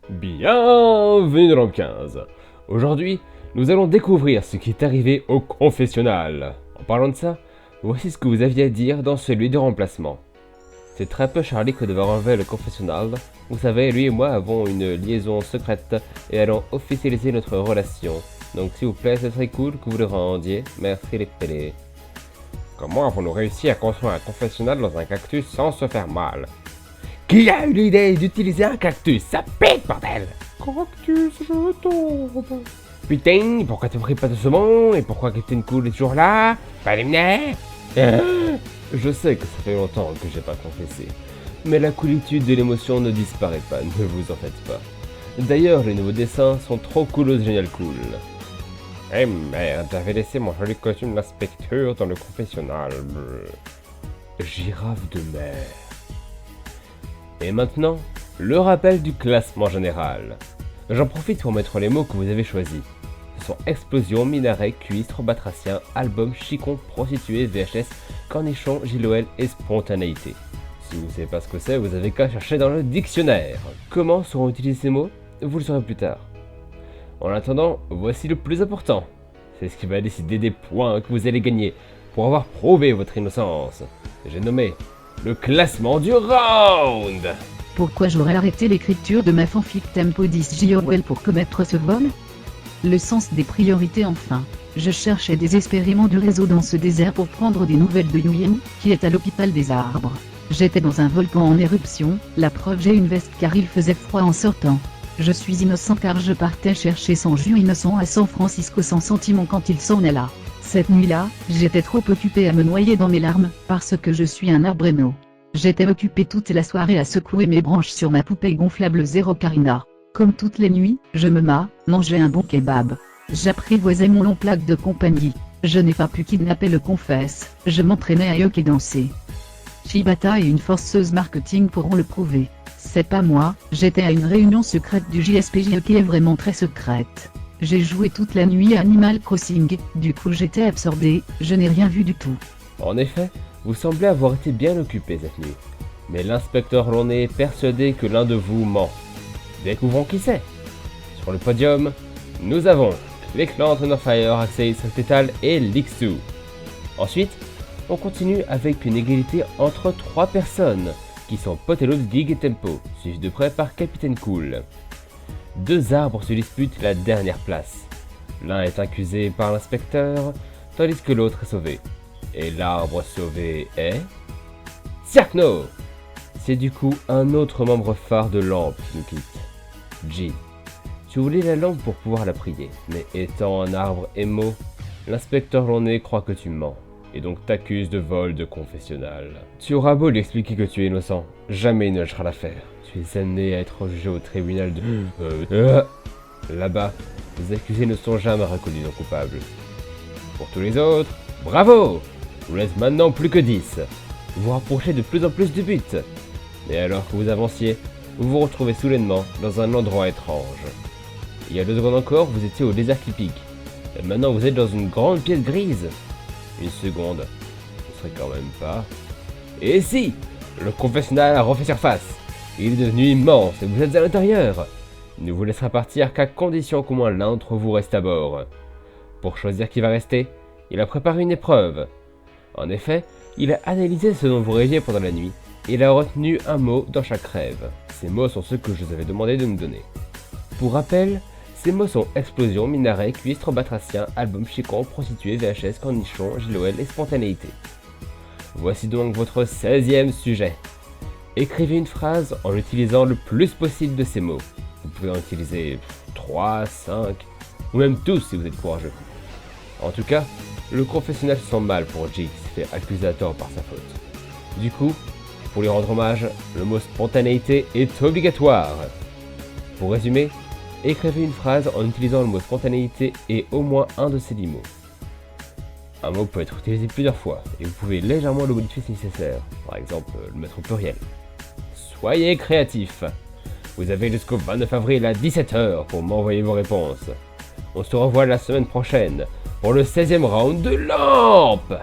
Bienvenue dans le 15. Aujourd'hui, nous allons découvrir ce qui est arrivé au confessionnal. En parlant de ça, voici ce que vous aviez à dire dans celui de remplacement. C'est très peu Charlie que de enlever le confessionnal. Vous savez, lui et moi avons une liaison secrète et allons officialiser notre relation. Donc s'il vous plaît, ce serait cool que vous le rendiez. Merci les pélés. Comment avons-nous réussi à construire un confessionnal dans un cactus sans se faire mal? Qui a eu l'idée d'utiliser un cactus? Ça pique, bordel! Cactus, je tombe. Putain, pourquoi tu pris pas de saumon? Et pourquoi Captain Cool est toujours là? Pas éliminé? Je sais que ça fait longtemps que j'ai pas confessé. Mais la coolitude de l'émotion ne disparaît pas, ne vous en faites pas. D'ailleurs, les nouveaux dessins sont trop cool au Génial Cool. Eh merde, j'avais laissé mon joli costume d'inspecteur dans le confessionnal. Girafe de mer. Et maintenant, le rappel du classement général. J'en profite pour mettre les mots que vous avez choisis. Ce sont explosion, minaret, cuistre, batracien, album, chicon, prostituée, VHS, cornichon, giloel et spontanéité. Si vous ne savez pas ce que c'est, vous avez qu'à chercher dans le dictionnaire. Comment seront utilisés ces mots? Vous le saurez plus tard. En attendant, voici le plus important. C'est ce qui va décider des points que vous allez gagner pour avoir prouvé votre innocence. J'ai nommé le classement du round. Pourquoi j'aurais arrêté l'écriture de ma fanfic Tempo 10 JOL pour commettre ce vol? Le sens des priorités enfin. Je cherchais désespérément du réseau dans ce désert pour prendre des nouvelles de Yuyen, qui est à l'hôpital des arbres. J'étais dans un volcan en éruption, la preuve j'ai une veste car il faisait froid en sortant. Je suis innocent car je partais chercher son jus innocent à San Francisco sans sentiment quand il s'en est là. Cette nuit-là, j'étais trop occupé à me noyer dans mes larmes, parce que je suis un arbréno. J'étais occupé toute la soirée à secouer mes branches sur ma poupée gonflable Zero Karina. Comme toutes les nuits, je me mangeais un bon kebab. J'apprivoisais mon long plaque de compagnie. Je n'ai pas pu kidnapper le confesse, je m'entraînais à yoke et danser. Shibata et une forceuse marketing pourront le prouver. C'est pas moi, j'étais à une réunion secrète du JSPJ qui est vraiment très secrète. J'ai joué toute la nuit à Animal Crossing, du coup j'étais absorbé, je n'ai rien vu du tout. En effet, vous semblez avoir été bien occupé cette nuit. Mais l'inspecteur Lon est persuadé que l'un de vous ment. Découvrons qui c'est. Sur le podium, nous avons l'éclan Fire, Axel Tetal et Lixu. Ensuite, on continue avec une égalité entre 3 personnes, qui sont Potelos, Gig et Tempo, suivis de près par Capitaine Cool. 2 arbres se disputent la dernière place. L'un est accusé par l'inspecteur, tandis que l'autre est sauvé. Et l'arbre sauvé est... Cirkno! C'est du coup un autre membre phare de Lampe qui nous quitte. G. Tu voulais la lampe pour pouvoir la prier, mais étant un arbre émo, l'inspecteur Launay croit que tu mens, et donc t'accuse de vol de confessionnal. Tu auras beau lui expliquer que tu es innocent, jamais il ne lâchera l'affaire. Tu es amené à être jugé au tribunal de... Là-bas, les accusés ne sont jamais reconnus non coupables. Pour tous les autres, bravo! Vous laisse maintenant plus que 10. Vous vous rapprochez de plus en plus du but. Mais alors que vous avanciez, vous vous retrouvez soudainement dans un endroit étrange. Il y a 2 secondes encore, vous étiez au désert qui pique. Et maintenant vous êtes dans une grande pièce grise. Une seconde, ce serait quand même pas... Et si! Le confessionnal a refait surface. Il est devenu immense et vous êtes à l'intérieur. Il ne vous laissera partir qu'à condition qu'au moins l'un d'entre vous reste à bord. Pour choisir qui va rester, il a préparé une épreuve. En effet, il a analysé ce dont vous rêviez pendant la nuit, et il a retenu un mot dans chaque rêve. Ces mots sont ceux que je vous avais demandé de me donner. Pour rappel, ces mots sont explosion, minaret, cuistre, batracien, album, chicon, prostituée, VHS, cornichon, giloel et spontanéité. Voici donc votre 16e sujet. Écrivez une phrase en utilisant le plus possible de ces mots. Vous pouvez en utiliser 3, 5, ou même tous si vous êtes courageux. En tout cas, le confessionnal se sent mal pour Jig qui s'est fait accuser à tort par sa faute. Du coup, pour lui rendre hommage, le mot spontanéité est obligatoire. Pour résumer, écrivez une phrase en utilisant le mot spontanéité et au moins un de ces 10 mots. Un mot peut être utilisé plusieurs fois et vous pouvez légèrement le modifier si nécessaire, par exemple le mettre au pluriel. Soyez créatifs. Vous avez jusqu'au 29 avril à 17 h pour m'envoyer vos réponses. On se revoit la semaine prochaine pour le 16e round de Lampe.